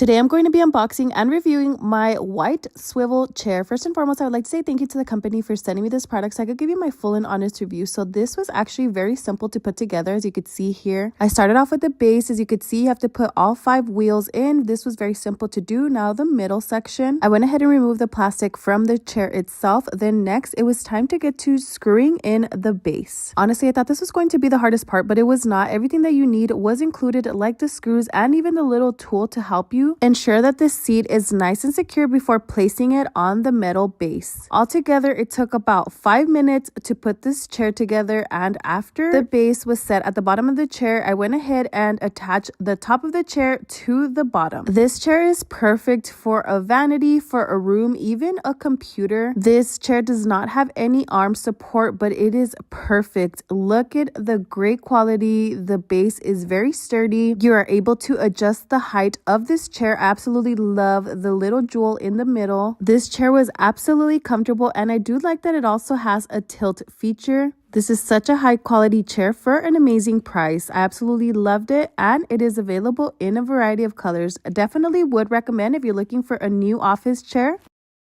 Today I'm going to be unboxing and reviewing my white swivel chair. First and foremost, I would like to say thank you to the company for sending me this product so I could give you my full and honest review. So this was actually very simple to put together, as you could see here. I started off with the base. As you could see, you have to put all 5 wheels in. This was very simple to do. Now the middle section, I went ahead and removed the plastic from the chair itself. Then next, it was time to get to screwing in the base. Honestly, I thought this was going to be the hardest part, but it was not. Everything that you need was included, like the screws and even the little tool to help you ensure that the seat is nice and secure before placing it on the metal base. Altogether, it took about 5 minutes to put this chair together, and after the base was set at the bottom of the chair, I went ahead and attached the top of the chair to the bottom. This chair is perfect for a vanity, for a room, even a computer. This chair does not have any arm support, but it is perfect. Look at the great quality. The base is very sturdy. You are able to adjust the height of this chair. I absolutely love the little jewel in the middle. This chair was absolutely comfortable, and I do like that it also has a tilt feature. This is such a high quality chair for an amazing price. I absolutely loved it, and it is available in a variety of colors. I definitely would recommend if you're looking for a new office chair.